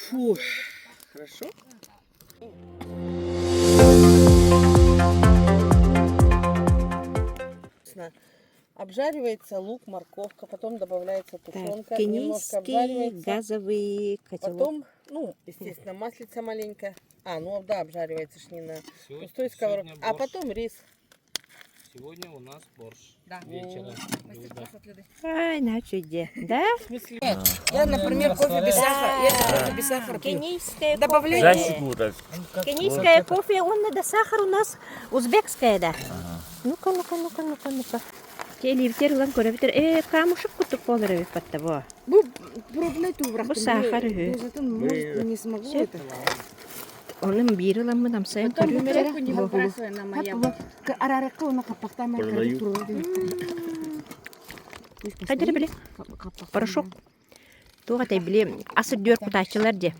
Фу, хорошо. Обжаривается лук, морковка, потом добавляется тушенка, немножко обжаривается. Газовый котелок. Потом, естественно, маслица маленькая. Обжаривается ж не на пустой сковородке. А потом рис. Сегодня у нас борщ. Да. Вечером. Ай, на чуде. Да? Я, например, кофе без сахара. Я кофе без сахара пью. Кенийское Добавляйте. кофе. Кенийское кофе, он надо сахар у нас узбекское, да. Ну-ка. Телевизор лан көрөбүтөр. Камушык кутуп болор эбит батта. Бу пробный туврак. Бу сахар. Не смогу это. Onun biri lan mı damsayın körümerere. Араракка оны капактамай кырып турду. Кайдыр биле? Порошок. Туга тай биле асыр дөр кутачылар де.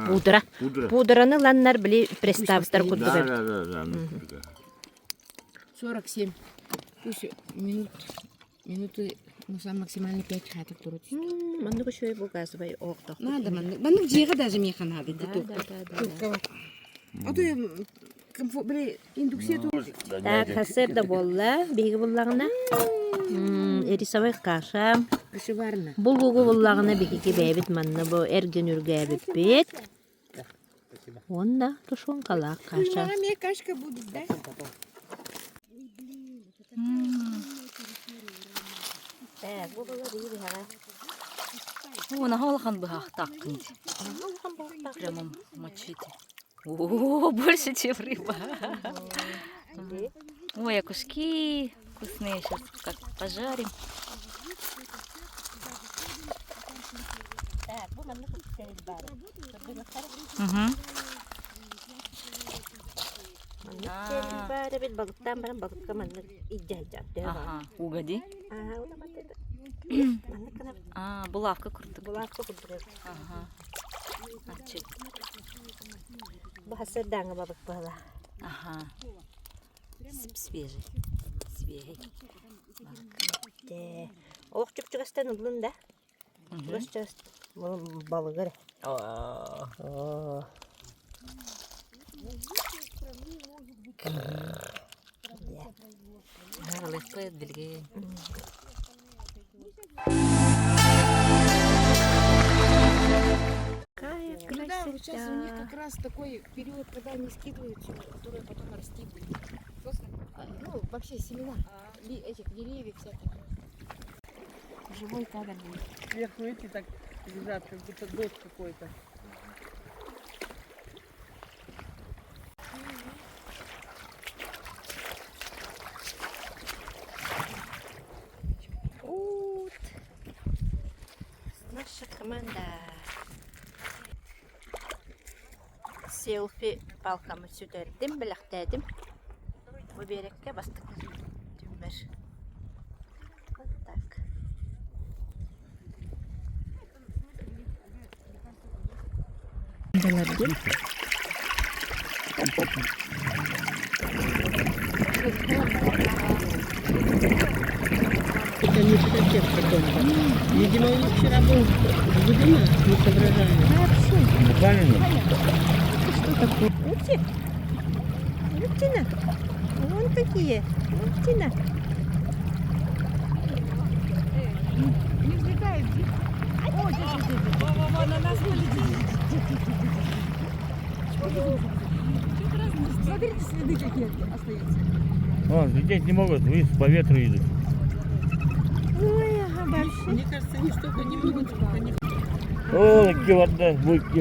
Пудра. Пудраны ланнар биле представстар кутугар. Да. 47. Пусть минуты, сам максимально 5 хаток турут. Мандыгы шөй бу газовый оқтық. Надо, мандык жиға даже механ надо. Да. А то я бір индукция турут. Так, хасыр да болла, бейгі боллағына. Эрисовый каша. Шыварна. Булгугу боллағына бекеке бәйбіт манна бу эрген үрге бәйбіт. Онда тушонкалақ каша. Мне кашка будет, да? Она холохан бы таққын. Прямо мочите. О, больше, чем рыба. Ой, а куски вкусные. Сейчас как пожарим. Угоди. Булавка курдук. Ага. Ачык. Бахасырдаңы бабык бала. Ага. Свежий. Оқ жүк-жүгістен ұлын да. Жүгіст балығыр. Легкое бельгия. Да, вот сейчас у них как раз такой период, когда они скидывают всё, которые потом расти будет. Просто, вообще семена этих деревьев всяких. Живой кадр будет. Сверху эти так лежат, как будто дождь какой-то. Наша команда. Селфи палкамы сүтәрдім, біліқтәдім. Бұл берекке бастық. Түмір. Вот так. Далардым. Это не фототек потом. Видимо, у них вчера был выдано, не соображали. Правильно? Что такое? Уптина. Вон какие. Уптина. Не взлетает. О, здесь. На нас полетит. Смотрите, следы какие остаются. Лететь не могут, вниз по ветру идут. Ой, ага, большие. Мне кажется, они что-то не могут. О, какие вода, выки.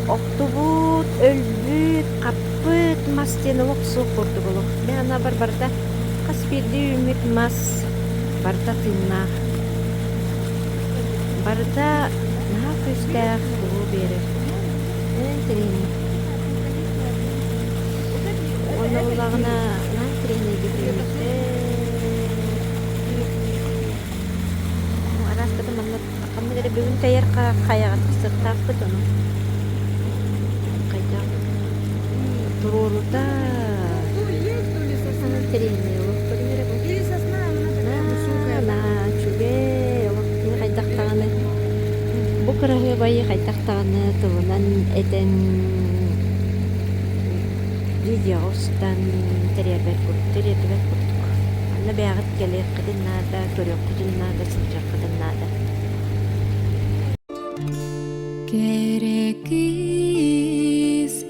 Оқтубут, өлбүт, каппыт, мас тенелок суық көрді болық. Бәна бар-барда қаспирді үміт мас, барда тынна. Барда наға көстәқ бұғы берір. Әнтірені. Оны улағына тренинг етемізді. Араспыды манна қамны бүгін тәйер қаяға тұқсықтап бұд оны. Қайда тұроруда тренинг олық Или сосна, она такая высокая. чуге олық қайдақтағаны. Бұл қырағы байы қайдақтағаны тұлынан әден видеостан теребек курдук. Анна бягат келек кыдыннада, көрөк кыдыннада, сылжак кыдыннада. Керекиз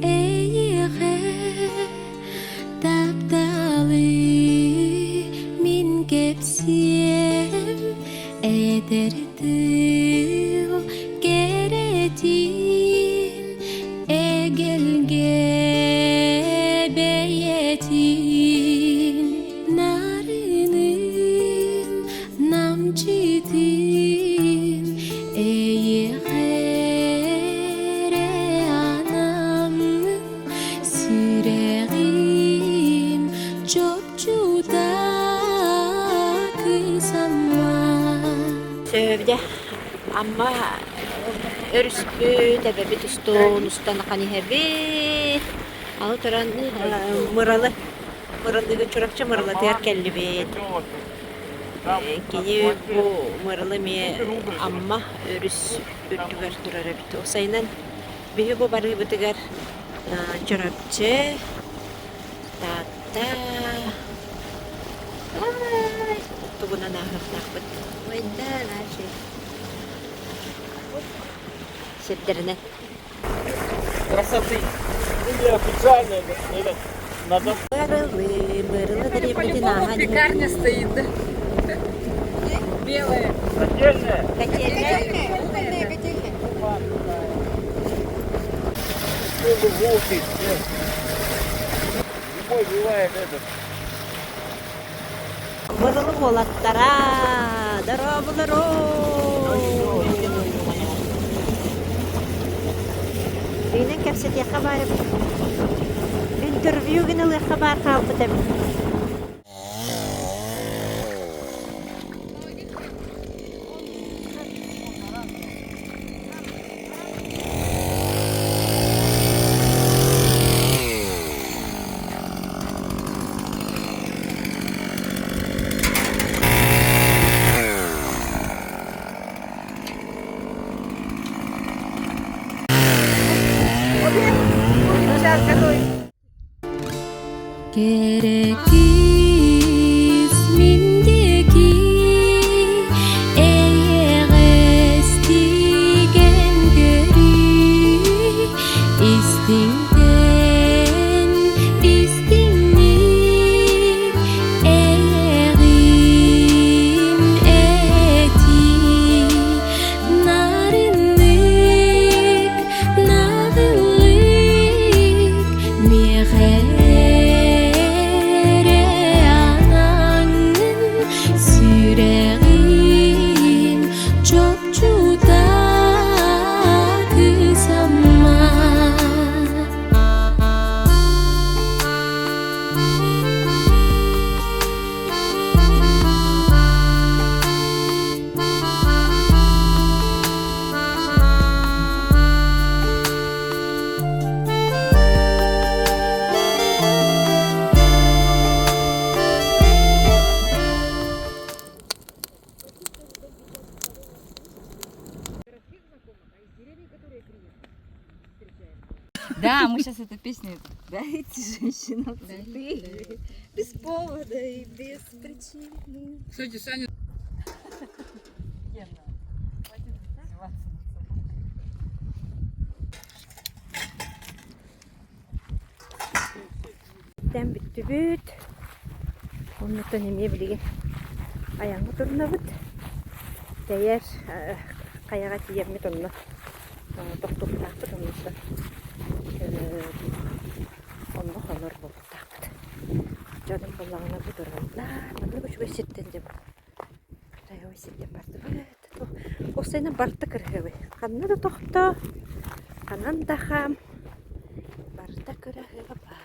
эйге тапталы мин кепсем эдердил керетин эгелге бейетин нарынын намчитин эйгере анамын сирегим чопчуда кысамма Sövde amma örüspü tebebi tustun ustan kani hebit. Alı turan mıralı göçürakçı mıralı tiyar kelli bit. Kini bu mıralı mi amma örüs ütüger durara bit. O sayınan bihi bu barı bitiger çorapçı tata. Ay, tubuna nahak nakbet. Vayda naşi. Сеттеріне. Красоты. Или официально это надо. Мырылы дребедина. Пекарня стоит, да? Белая. Отдельная. Котельная. Угольная котельная. Чтобы волки. Зимой бывает этот. Мырылы болаттара. Дарабылыру. Үйнен кәпсет яқа барып. Интервью гінілі яқа бар қалды дәм. Керекиз миндеки эйгес тиген гери истиңден истиңни эйгин эти нарынлык нағылык меғер Да, мы сейчас эту песню. Дайте женщинам цветы. Без повода и без причины. Кстати, Саня... Дәм бітті бүт. Оннықтан еме білеген. Аяңғы тұрына бұд. Дәйер қаяға тиемет онны. Тоқтуқтақ бұд оннысы. Онны қалыр болуқтақ бұд. Жадым болағына бұд ұрғанна. Бұны бүшігі сеттен деп. Тайғы сеттен барды бұд. Осайна барды кіргігі. Қанны да тоқты. Қанан да қам. Барда кіргігі бай.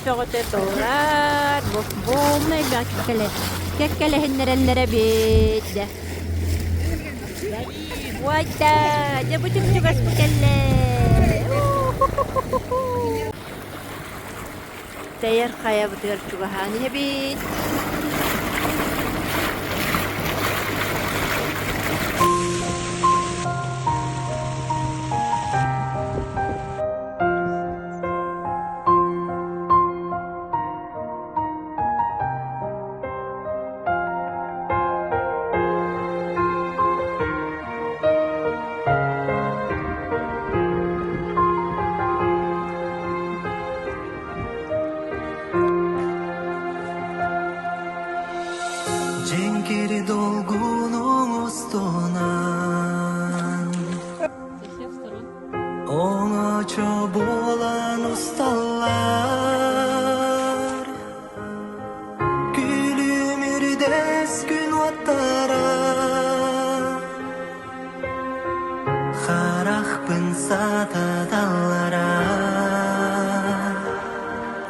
соғыты толар. Болмай бәккеле. Кеккеле хиннереллере бейді. Вайта, жабытын чугас бекеле. Тәйер қая бұтығыр чугаханы бейді. Cenkeri dolgunun ustunan Ona çobulan ustalar Gülüm irdes gün vattara Harah pensata dallara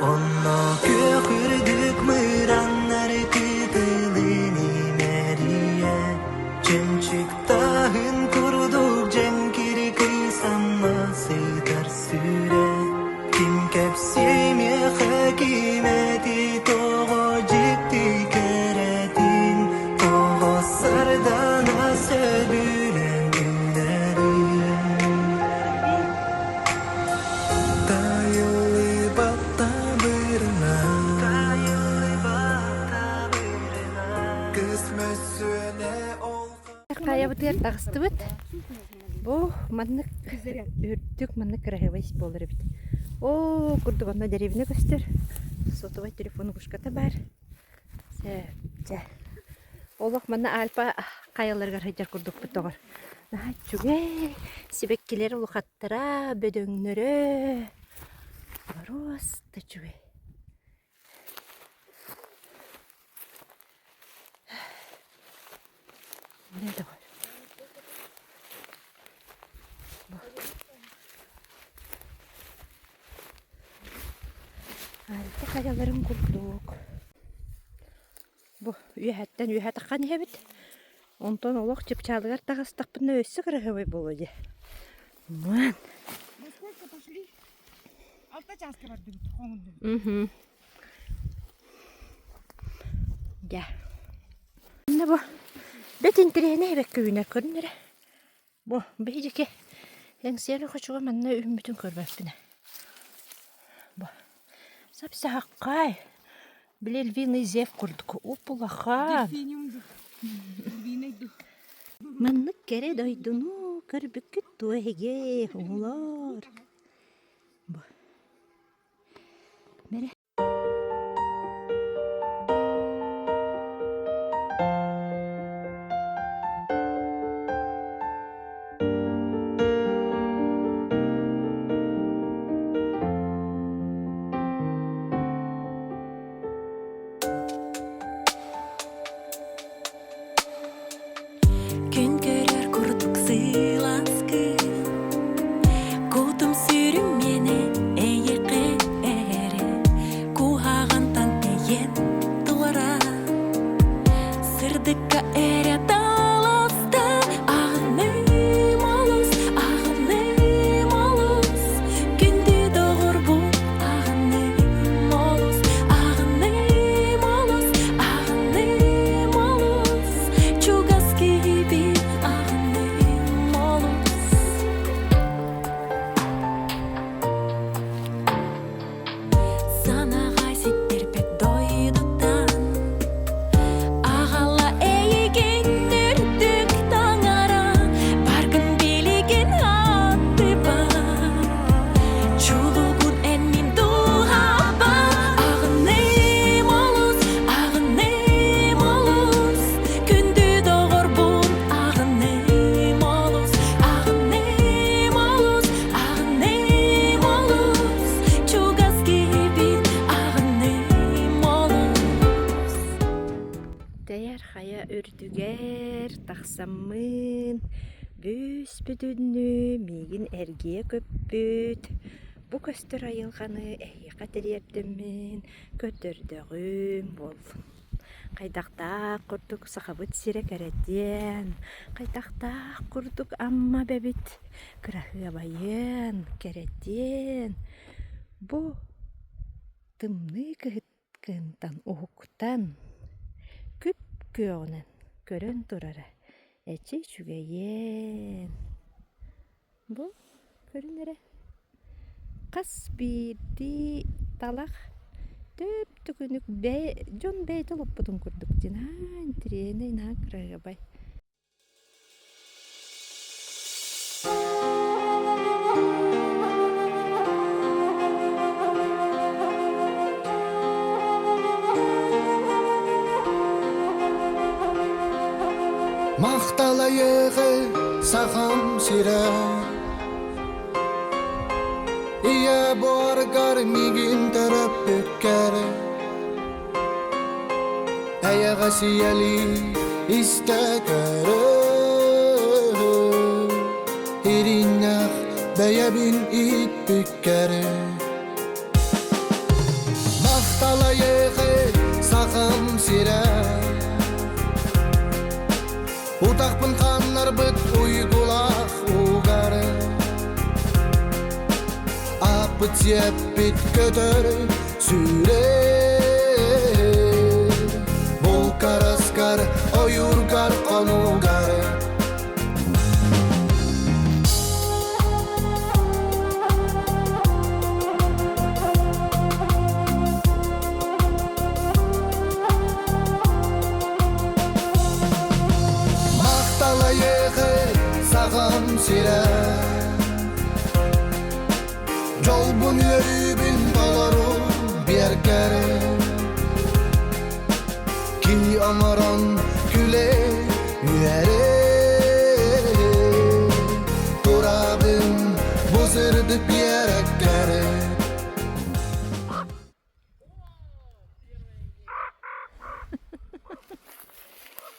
Onno kökürdük mıranlar kıdılını meriye Cemçiktahın kurduk cenkiri kıysanma seytar süre Kim kepsimi hakimeti toğu ciddi keretin Toğu sardana söbülen günlerin Tayılı batta birna Kısmetsüne ol Қая бұтығыр тағысты бұд. Бұл маннық үрдік маннық кірағывайс болыр біт. О, күрдік онна дәревіне көстір. Сотывай телефоны күшката бар. Сәптә. Олық манна альпа қаяларға хайдар күрдік бұд оғыр. Чүге, себеккелер ұлықаттыра, бөдөңнөрі. Просто чүге. Ne de var? Harika kayaların kurduk. Bu üyetten üye takan hebit. Ondan olaq çıpçalıgar tağıstak bunu össü kırığı buluyor. Man. Насколько пошли? Авточаска бар дим. Ya. Ne bu? Betin trene bek köyüne körünere. Bu beyceki. En siyerli koçuğa manna ümmütün körbepine. Bu. Sapsa hakkay. Bilel vini zef kurduk. Upulaha. Manlık kere doydunu körbükü tuğege. Olar. Bu. Mere. Gün görür kurduk sığlaskı Kutum sürüm yine eyeqe ere Kuhağantan teyen duvara Sırdıkka ere dalasta Ağnım oluz, ağnım oluz Gündü doğur bu ağnım oluz Ağnım oluz, ağnım oluz Çugas gibi ağnım oluz Sana gazettir pek doydudan Ağala eğigen ürdük tangara Bargın biligin attı var Çulugun en min duhaba Ağnım oluz, ağnım oluz Gündü doğur bun ağnım oluz Ağnım oluz, ağnım oluz Çugas gibi ağnım oluz Değer haya ürdüger taqsamın büs bütünü migin ergiye köpbüt. Bu Бу көстөр айылғаны әйе қатерердімін, көтөрдөгүм бол. Қайдақта құрдық сақабыт сирек әрәден, қайдақта құрдық амма бәбіт, қырағы абайын, кәрәден. Бу тымны кыһыткынтан ухуктан күп күйөҕүнэн көрөн турара эчи чүгэйэн. Бу көрүнөрө кас биирди талах төп түкүнүк жон бэйт олоппутун курдук динан тириэне инаа кырагабай. Мақталайығы сақам сира Ия боргар мигин тарап өткәрі Аяға сияли истәкәрі Ириннақ бәйәбін ит бүккәрі Мақталайығы сақам сира Утақпын қанлар бұт ұйғылақ ұғары Апыт еппет көтір сүре Бұл қараскар ойырғар қонуғары Сағам сира Жол бұн өйбін балару беркәрі Ки амаран күле үйәрі Турабын бұзырды беркәрі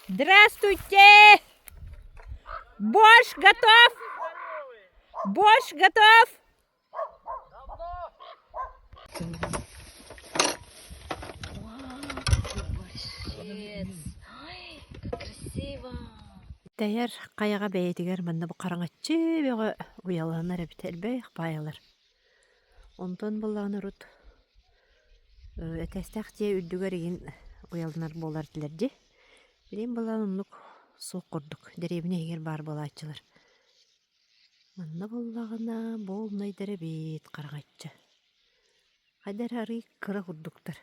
Здравствуйте! Борщ готов! Борщ готов! Красиво. Тәйер қаяға бәйетігер манна бұ қараңатчы беға ұяланар әбітелбей байалар. Онтон болағын ұрыт. Әтәстәқ те үддігер еген ұяланар болар тілерді. Білем болағын ұнық суық құрдық. Дәребіне егер бар болатчылар. Манна болағына болнайдары бейт қараңатчы. Қайдар ары қыра құрдықтар.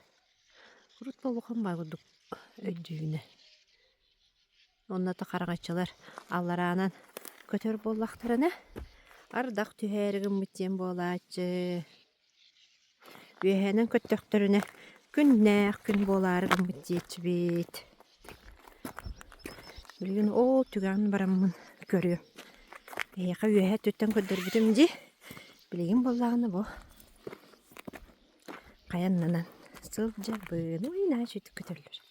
Құрыт болуған бай құрдық өйдігіне. Онната қараңатчылар алларанан көтөр боллақтарына ардақ түйәрігін мүттен болатчы. Бүйәнен көттөқтіріне күннәқ күн боларығын мүттетші бейт. Білген ол түгән барамын көріyor. Эйқа үйәе төттен көдір бүтімді. Білген болағыны бұл. Қаяннанан сыл жабын ойна жүтіп көтірілер.